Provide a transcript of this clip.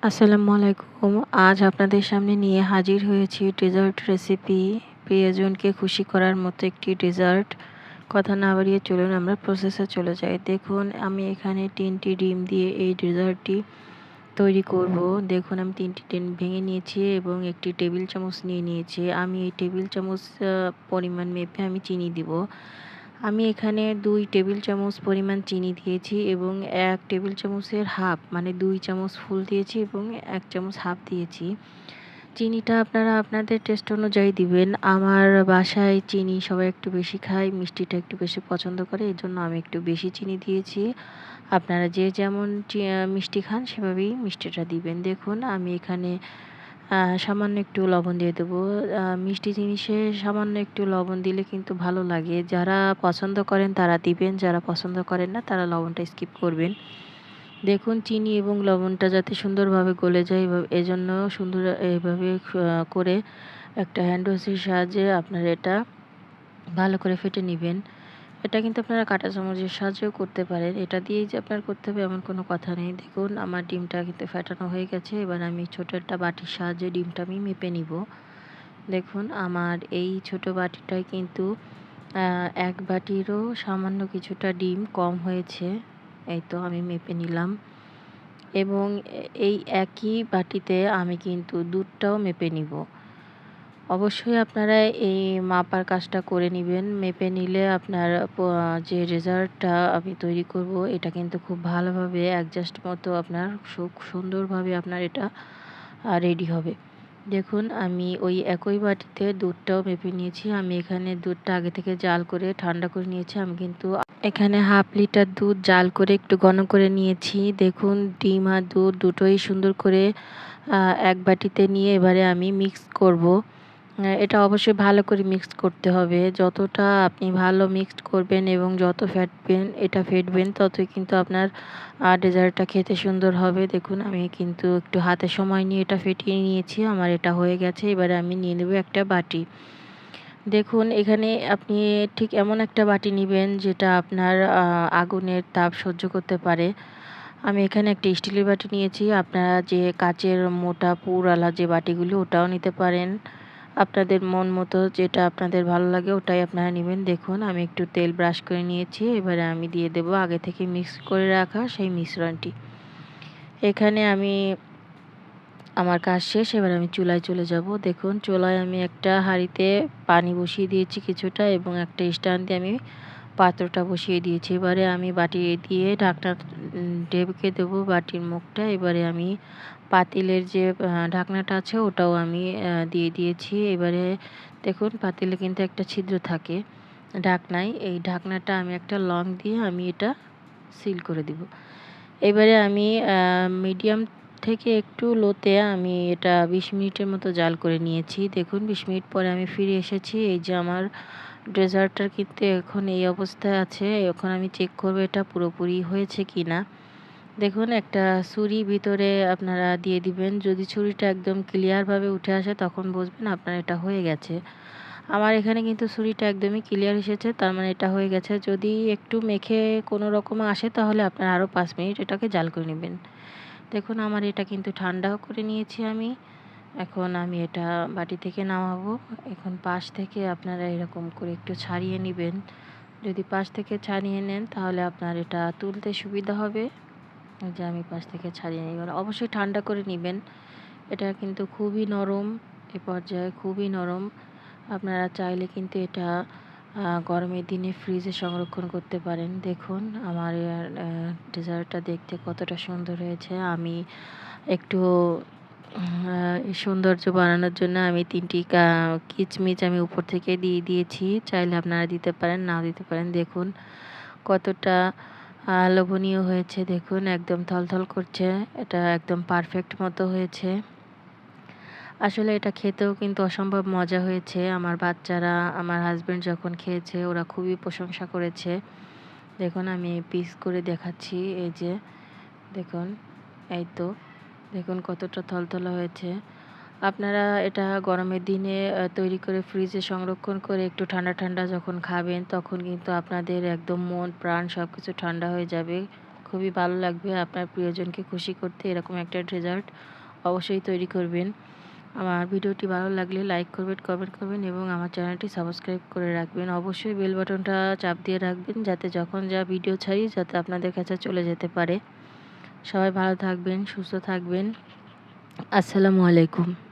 আসসালামু আলাইকুম। আজ আপনাদের সামনে নিয়ে হাজির হয়েছি ডেজার্ট রেসিপি। প্রিয়জনকে খুশি করার মতো একটি ডেজার্ট। কথা না বাড়িয়ে চলুন আমরা প্রসেসে চলে যাই। দেখুন আমি এখানে ৩টি ডিম দিয়ে এই ডেজার্টটি তৈরি করব। দেখুন আমি ৩টি ডিম ভেঙে নিয়েছি এবং ১টি টেবিল চামচ নিয়ে নিয়েছি। আমি এই টেবিল চামচ পরিমাণ মেপে আমি চিনি দিব। আমি এখানে ২ টেবিল চামচ পরিমাণ চিনি দিয়েছি এবং ১ টেবিল চামচের হাফ মানে ২ চামচ ফুল দিয়েছি এবং ১ চামচ হাফ দিয়েছি। চিনিটা আপনারা আপনাদের টেস্ট অনুযায়ী দিবেন। আমার বাসায় চিনি সবাই একটু বেশি খায়, মিষ্টিটা একটু বেশি পছন্দ করে। এজন্য আমি একটু বেশি চিনি দিয়েছি। আপনারা যে যেমন মিষ্টি খান সেভাবেই মিষ্টিটা দিবেন। দেখুন আমি এখানে সামান্য একটু লবণ দিয়ে দেবো। মিষ্টি জিনিসে সামান্য একটু লবণ দিলে কিন্তু ভালো লাগে। যারা পছন্দ করেন তারা দিবেন, যারা পছন্দ করেন না তারা লবণটা স্কিপ করবেন। দেখুন চিনি এবং লবণটা যাতে সুন্দরভাবে গলে যায় এজন্য সুন্দর এইভাবে করে একটা হ্যান্ড ওয়াশের সাহায্যে আপনারা এটা ভালো করে ফেটে নিবেন। এটা কিন্তু আপনারা কাঁটা চামচের সাহায্যেও করতে পারেন। এটা দিয়েই যে আপনার করতে হবে এমন কোনো কথা নেই। দেখুন আমার ডিমটা কিন্তু ফেটানো হয়ে গেছে। এবার আমি ছোট একটা বাটির সাহায্যে ডিমটা আমি মেপে নিব। দেখুন আমার এই ছোট বাটিটায় কিন্তু ১ বাটিরও সামান্য কিছুটা ডিম কম হয়েছে। এই তো আমি মেপে নিলাম এবং এই একই বাটিতে আমি কিন্তু দুধটাও মেপে নিব। অবশ্যই আপনারা এই মাপার কাজটা করে নিবেন। মেপে নিলে আপনার যে রেজাল্টটা আমি তৈরি করব এটা কিন্তু খুব ভালোভাবে অ্যাডজাস্ট মতো আপনার খুব সুন্দরভাবে আপনার এটা রেডি হবে। দেখুন আমি ওই একই বাটিতে দুধটাও মেপে নিয়েছি। আমি এখানে দুধটা আগে থেকে জাল করে ঠান্ডা করে নিয়েছি। আমি কিন্তু এখানে হাফ লিটার দুধ জাল করে একটু ঘন করে নিয়েছি। দেখুন ডিম আর দুধ দুটোই সুন্দর করে এক বাটিতে নিয়ে এবারে আমি মিক্স করব। এটা অবশ্যই ভালো করে মিক্সড করতে হবে। যতটা আপনি ভালো মিক্সড করবেন এবং যত ফেটবেন ততই কিন্তু আপনার ডেজার্টটা খেতে সুন্দর হবে। দেখুন আমি কিন্তু একটু হাতে সময় নিয়ে এটা ফেটিয়ে নিয়েছি। আমার এটা হয়ে গেছে। এবারে আমি নিয়ে নেব একটা বাটি। দেখুন এখানে আপনি ঠিক এমন একটা বাটি নিবেন যেটা আপনার আগুনের তাপ সহ্য করতে পারে। আমি এখানে একটা স্টিলের বাটি নিয়েছি। আপনারা যে কাচের মোটা পুরওয়ালা যে বাটিগুলো ওটাও নিতে পারেন। আপনাদের মন মতো যেটা আপনাদের ভালো লাগে ওটাই আপনারা নিবেন। দেখুন আমি একটু তেল ব্রাশ করে নিয়েছি। এবারে আমি দিয়ে দেব আগে থেকে মিক্স করে রাখা সেই মিশ্রণটি। এখানে আমার কাজ শেষ। এবার আমি চুলায় চলে যাব। দেখুন চুলায় আমি একটা হাঁড়িতে পানি বসিয়ে দিয়েছি কিছুটা এবং একটা স্ট্যান্ড দিয়ে আমি পাত্রটা বসিয়ে দিয়েছি। এবারে আমি বাটি দিয়ে ঢাকনা ঢেকে দেবো বাটির মুখটা। এবারে আমি পাতিলের যে ঢাকনাটা আছে ওটাও আমি দিয়ে দিয়েছি। এবারে দেখুন পাতিলে কিন্তু একটা ছিদ্র থাকে ঢাকনায়। এই ঢাকনাটা আমি একটা লং দিয়ে আমি এটা সিল করে দিব। এবারে আমি মিডিয়াম থেকে একটু লোতে আমি এটা ২০ মিনিটের মতো জাল করে নিয়েছি। দেখুন ২০ মিনিট পরে আমি ফিরে এসেছি। এই যে আমার ডেজার্টটার কিন্তু এখন এই অবস্থায় আছে। এখন আমি চেক করব এটা পুরোপুরি হয়েছে কিনা। দেখুন একটা ছুরি ভিতরে আপনারা দিয়ে দিবেন। যদি ছুরিটা একদম ক্লিয়ারভাবে উঠে আসে তখন বুঝবেন আপনার এটা হয়ে গেছে। আমার এখানে কিন্তু ছুরিটা একদমই ক্লিয়ার এসেছে, তার মানে এটা হয়ে গেছে। যদি একটু মেখে কোনো রকমে আসে তাহলে আপনারা আরও ৫ মিনিট এটাকে জাল করে নেবেন। দেখুন আমার এটা কিন্তু ঠান্ডাও করে নিয়েছি আমি। এখন আমি এটা বাটি থেকে নামাবো। এখন পাশ থেকে আপনারা এরকম করে একটু ছাড়িয়ে নিবেন। যদি পাশ থেকে ছাড়িয়ে নেন তাহলে আপনার এটা তুলতে সুবিধা হবে। এই যে আমি পাশ থেকে ছাড়িয়ে নিব। অবশ্যই ঠান্ডা করে নিবেন। এটা কিন্তু খুবই নরম, এ পর্যায়ে খুবই নরম। আপনারা চাইলে কিন্তু এটা গরমের দিনে ফ্রিজে সংরক্ষণ করতে পারেন। দেখুন আমার ডেজার্টটা দেখতে কতটা সুন্দর হয়েছে। আমি একটু সৌন্দর্য বাড়ানোর জন্য আমি ৩টি কিচমিচ আমি উপর থেকে দিয়ে দিয়েছি। চাইলে আপনারা দিতে পারেন, নাও দিতে পারেন। দেখুন কতটা লোভনীয় হয়েছে। দেখুন একদম থলথল করছে। এটা একদম পারফেক্ট মতো হয়েছে। আসলে এটা খেতেও কিন্তু অসম্ভব মজা হয়েছে। আমার বাচ্চারা, আমার হাসব্যান্ড যখন খেয়েছে ওরা খুবই প্রশংসা করেছে। দেখুন আমি পিস করে দেখাচ্ছি। এই যে দেখুন, এই তো দেখুন কতটা থলথলা হয়েছে। আপনারা এটা গরমের দিনে তৈরি করে ফ্রিজে সংরক্ষণ করে একটু ঠান্ডা ঠান্ডা যখন খাবেন তখন কিন্তু আপনাদের একদম মন প্রাণ সব কিছু ঠান্ডা হয়ে যাবে। খুবই ভালো লাগবে। আপনার প্রিয়জনকে খুশি করতে এরকম একটা ডেজার্ট অবশ্যই তৈরি করবেন। আমার ভিডিওটি ভালো লাগলে লাইক করবেন, কমেন্ট করবেন এবং আমার চ্যানেলটি সাবস্ক্রাইব করে রাখবেন। অবশ্যই বেল বাটনটা চাপ দিয়ে রাখবেন যাতে যখন যা ভিডিও ছাড়ি যাতে আপনাদের কাছে চলে যেতে পারে। সবাই ভালো থাকবেন, সুস্থ থাকবেন। আসসালামু আলাইকুম।